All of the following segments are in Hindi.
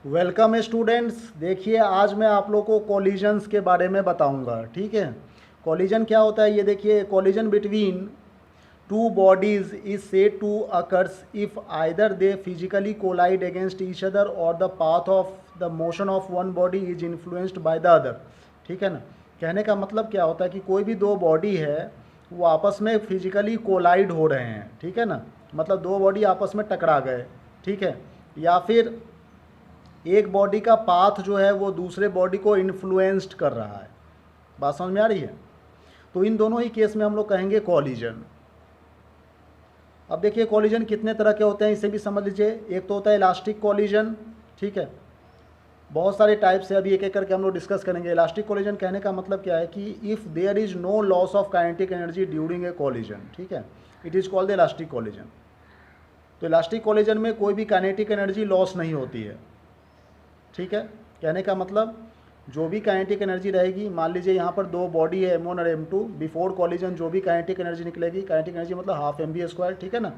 Welcome students. देखिए आज मैं आप लोग को कॉलिजन्स के बारे में बताऊंगा। ठीक है, कॉलिजन क्या होता है ये देखिए। Collision between two bodies is said to occurs if either they physically collide against each other or the path of the motion of one body is influenced by the other. ठीक है ना। कहने का मतलब क्या होता है कि कोई भी दो बॉडी है वो आपस में फिजिकली कोलाइड हो रहे हैं। ठीक है ना, मतलब दो बॉडी आपस में टकरा गए। ठीक है, या फिर एक बॉडी का पाथ जो है वो दूसरे बॉडी को इन्फ्लुएंस्ड कर रहा है। बात समझ में आ रही है? तो इन दोनों ही केस में हम लोग कहेंगे कॉलिजन। अब देखिए कॉलिजन कितने तरह के होते हैं इसे भी समझ लीजिए। एक तो होता है इलास्टिक कॉलिजन। ठीक है, बहुत सारे टाइप्स है, अभी एक एक करके हम लोग डिस्कस करेंगे। इलास्टिक कॉलिजन कहने का मतलब क्या है कि if there is no loss of kinetic energy during a collision, ठीक है, it is called the elastic collision. तो इलास्टिक कॉलिजन में कोई भी काइनेटिक एनर्जी लॉस नहीं होती है। ठीक है, कहने का मतलब जो भी काइनेटिक एनर्जी रहेगी, मान लीजिए यहाँ पर दो बॉडी है M1 और M2, बिफोर कॉलिजन जो भी काइनेटिक एनर्जी निकलेगी, काइनेटिक एनर्जी मतलब हाफ mv², ठीक है ना।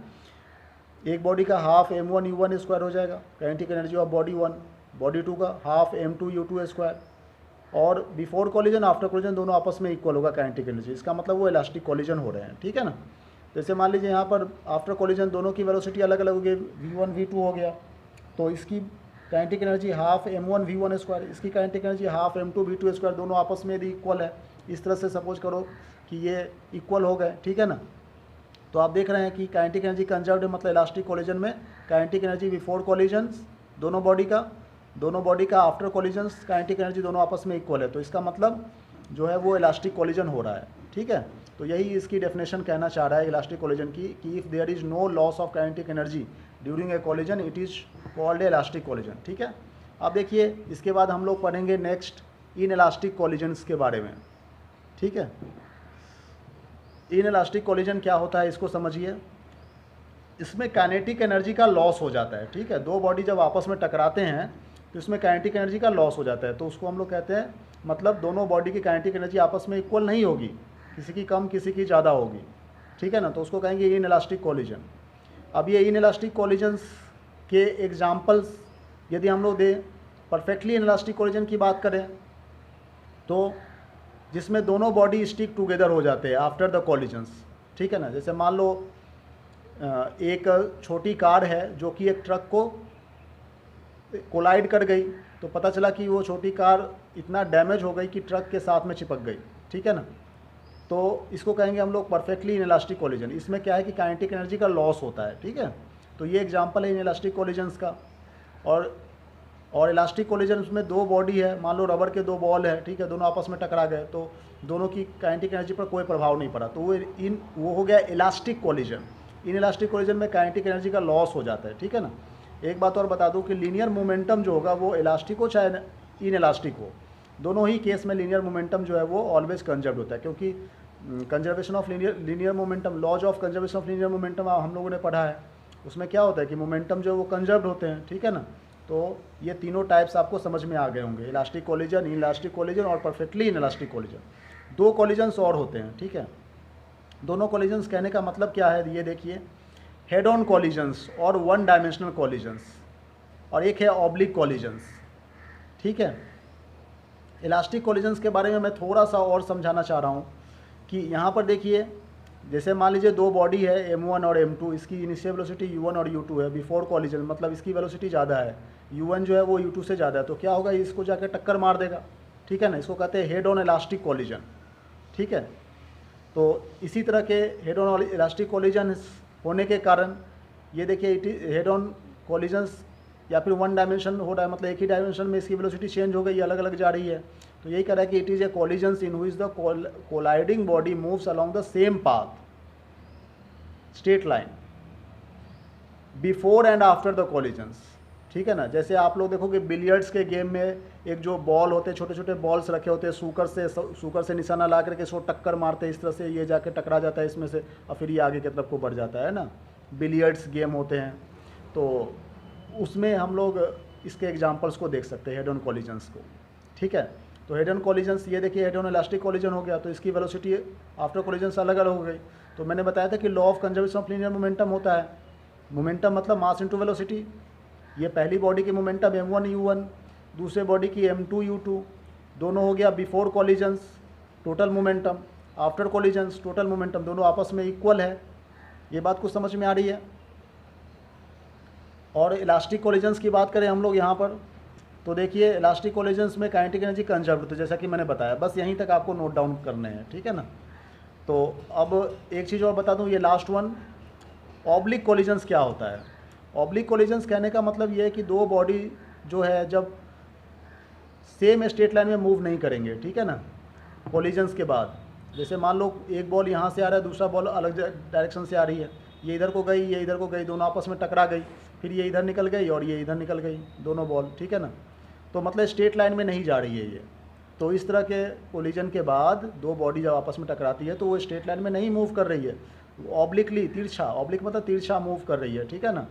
एक बॉडी का हाफ m1 u1 स्क्वायर हो जाएगा kinetic energy of body 1, body 2 का हाफ m2 u2 स्क्वायर। और बिफोर कॉलिजन आफ्टर कॉलिजन दोनों आपस में इक्वल होगा काइनेटिक एनर्जी। इसका मतलब वो इलास्टिक कॉलिजन हो रहे हैं। ठीक है ना। जैसे मान लीजिए यहाँ पर आफ्टर कॉलिजन दोनों की वेलोसिटी अलग अलग हो गई, v1 v2 हो गया, तो इसकी kinetic energy half m1 v1 square, इसकी kinetic energy half m2 v2 square, दोनों आपस में यदि इक्वल है, इस तरह से सपोज करो कि ये इक्वल हो गए। ठीक है ना। तो आप देख रहे हैं कि काइनेटिक एनर्जी कंजर्व्ड मतलब इलास्टिक कॉलिजन में काइनेटिक एनर्जी बिफोर कॉलिजन्स दोनों बॉडी का आफ्टर कॉलिजन्स काइनेटिक एनर्जी दोनों आपस में इक्वल है। तो इसका मतलब जो है वो इलास्टिक कॉलिजन हो रहा है। ठीक है, तो यही इसकी डेफिनेशन कहना चाह रहा है इलास्टिक कॉलिजन की कि if there is no loss of kinetic energy during a collision it is called a elastic collision. ठीक है, अब देखिए इसके बाद हम लोग पढ़ेंगे नेक्स्ट इन इलास्टिक कॉलिजन्स के बारे में। ठीक है, इन इलास्टिक कॉलिजन क्या होता है इसको समझिए। इसमें काइनेटिक एनर्जी का लॉस हो जाता है। ठीक है, दो बॉडी जब आपस में टकराते हैं तो इसमें काइनेटिक एनर्जी का लॉस हो जाता है। तो उसको हम लोग कहते हैं, मतलब दोनों बॉडी की काइनेटिक एनर्जी आपस में इक्वल नहीं होगी, किसी की कम किसी की ज़्यादा होगी। ठीक है ना, तो उसको कहेंगे इन इलास्टिक कॉलिजन। अब ये इन इलास्टिक कॉलिजन्स के एग्जाम्पल्स यदि हम लोग दें, परफेक्टली इन इलास्टिक कॉलिजन की बात करें तो जिसमें दोनों बॉडी स्टिक टुगेदर हो जाते हैं आफ्टर द कॉलिजन्स। ठीक है ना, जैसे मान लो एक छोटी कार है जो कि एक ट्रक को कोलाइड कर गई, तो पता चला कि वो छोटी कार इतना डैमेज हो गई कि ट्रक के साथ में चिपक गई। ठीक है ना, तो इसको कहेंगे हम लोग परफेक्टली इनइलास्टिक कॉलिजन। इसमें क्या है कि काइनेटिक एनर्जी का लॉस होता है। ठीक है, तो ये एग्जांपल है इनइलास्टिक कॉलिजन्स का। और इलास्टिक कॉलिजन में दो बॉडी है, मान लो रबर के दो बॉल है, ठीक है, दोनों आपस में टकरा गए तो दोनों की काइनेटिक एनर्जी पर कोई प्रभाव नहीं पड़ा, तो वो हो गया elastic collision. In elastic collision में काइनेटिक एनर्जी का लॉस हो जाता है। ठीक है ना। एक बात और बता दूं कि लीनियर मोमेंटम जो होगा वो इलास्टिक हो चाहे इन इलास्टिक हो, दोनों ही केस में लीनियर मोमेंटम जो है वो ऑलवेज कंजर्व्ड होता है, क्योंकि conservation of linear momentum, laws of conservation of linear momentum हम लोगों ने पढ़ा है। उसमें क्या होता है कि मोमेंटम जो है वो कंजर्व्ड होते हैं। ठीक है ना, तो ये तीनों टाइप्स आपको समझ में आ गए होंगे, इलास्टिक कॉलिजन, इलास्टिक कॉलिजन और परफेक्टली इन इलास्टिक कॉलिजन। दो कॉलिजन्स और होते हैं। ठीक है, दोनों कॉलिजन्स कहने का मतलब क्या है ये देखिए, हेड ऑन कॉलिजन्स और वन डायमेंशनल कॉलिजन्स, और एक है ऑब्लिक कॉलिजन्स। ठीक है, इलास्टिक कॉलिजन्स के बारे में मैं थोड़ा सा और समझाना चाह रहा हूँ कि यहाँ पर देखिए, जैसे मान लीजिए दो बॉडी है M1 और M2, इसकी इनिशियल वेलोसिटी U1 और U2 है बिफोर कॉलिजन, मतलब इसकी वेलोसिटी ज़्यादा है, U1 जो है वो U2 से ज़्यादा है, तो क्या होगा, इसको जाकर टक्कर मार देगा। ठीक है ना, इसको कहते हैं हेड ऑन इलास्टिक कॉलिजन। ठीक है, तो इसी तरह के हेड ऑन इलास्टिक कॉलिजन होने के कारण ये देखिए हेड ऑन कॉलिजन्स या फिर वन डायमेंशन हो रहा है, मतलब एक ही डायमेंशन में इसकी वेलोसिटी चेंज हो गई, अलग अलग जा रही है। तो यही कह रहा है कि it is a collisions in which the colliding body moves along the same path, straight line, before and after the collisions. ठीक है ना, जैसे आप लोग देखोगे बिलियर्ड्स के गेम में एक जो बॉल होते हैं, छोटे छोटे बॉल्स रखे होते हैं, सूकर से निशाना ला करके इसको टक्कर मारते हैं, इस तरह से ये जाके टकरा जाता है इसमें से और फिर ये आगे की तरफ को बढ़ जाता है ना, बिलियर्ड्स गेम होते हैं। तो उसमें हम लोग इसके एग्जांपल्स को देख सकते हैं हेड ऑन कॉलिजन्स को। ठीक है, तो हेड ऑन कॉलिजन्स ये देखिए, हेड ऑन इलास्टिक कॉलिजन हो गया तो इसकी वेलोसिटी आफ्टर कॉलिजन से अलग अलग हो गई। तो मैंने बताया था कि law of conservation of linear momentum होता है, मोमेंटम मतलब मास इंटू वेलोसिटी। ये पहली बॉडी की मोमेंटम m1u1, दूसरे बॉडी की m2u2, दोनों हो गया before collisions total momentum, after collisions total momentum, दोनों आपस में इक्वल है। ये बात कुछ समझ में आ रही है। और इलास्टिक कॉलिजन्स की बात करें हम लोग यहाँ पर, तो देखिए इलास्टिक कॉलिजन्स में काइनेटिक एनर्जी कंजर्व्ड, तो जैसा कि मैंने बताया, बस यहीं तक आपको नोट डाउन करने हैं, ठीक है ना। तो अब एक चीज़ और बता दूँ, ये लास्ट वन, ऑब्लिक कॉलिजन्स क्या होता है। ऑब्लिक कॉलिजन्स कहने का मतलब ये है कि दो बॉडी जो है जब सेम स्ट्रेट लाइन में मूव नहीं करेंगे, ठीक है ना, कॉलिजन्स के बाद, जैसे मान लो एक बॉल यहाँ से आ रहा है, दूसरा बॉल अलग डायरेक्शन से आ रही है, ये इधर को गई, ये इधर को गई, दोनों आपस में टकरा गई, फिर ये इधर निकल गई और ये इधर निकल गई, दोनों बॉल, ठीक है ना। तो मतलब स्ट्रेट लाइन में नहीं जा रही है ये। तो इस तरह के कोलिजन के बाद दो बॉडी जब आपस में टकराती है तो वो स्ट्रेट लाइन में नहीं मूव कर रही है, ऑब्लिकली, तिरछा, ऑब्लिक मतलब तिरछा मूव कर रही है, ठीक है ना,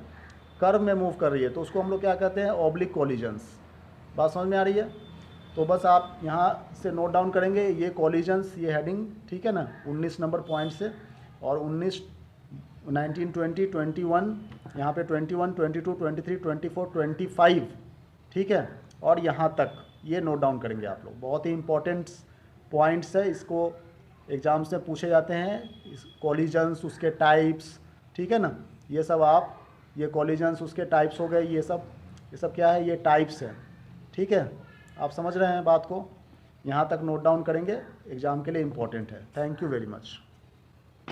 कर्व में मूव कर रही है, तो उसको हम लोग क्या कहते हैं, ऑब्लिक कोलिजन्स। बात समझ में आ रही है। तो बस आप यहाँ से नोट डाउन करेंगे ये कॉलिजन्स, ये हेडिंग, ठीक है ना, 19 नंबर पॉइंट से, और 19, 19, 20, 21, यहाँ पे 21, 22, 23, 24, 25, ठीक है, और यहाँ तक ये नोट डाउन करेंगे आप लोग। बहुत ही इंपॉर्टेंट पॉइंट्स है, इसको एग्जाम से पूछे जाते हैं, इस कॉलिजन्स, उसके टाइप्स, ठीक है ना, ये सब आप, ये कॉलिजन्स उसके टाइप्स हो गए, ये सब क्या है, ये टाइप्स है, ठीक है। आप समझ रहे हैं बात को, यहाँ तक नोट डाउन करेंगे, एग्ज़ाम के लिए इम्पॉर्टेंट है। Thank you very much.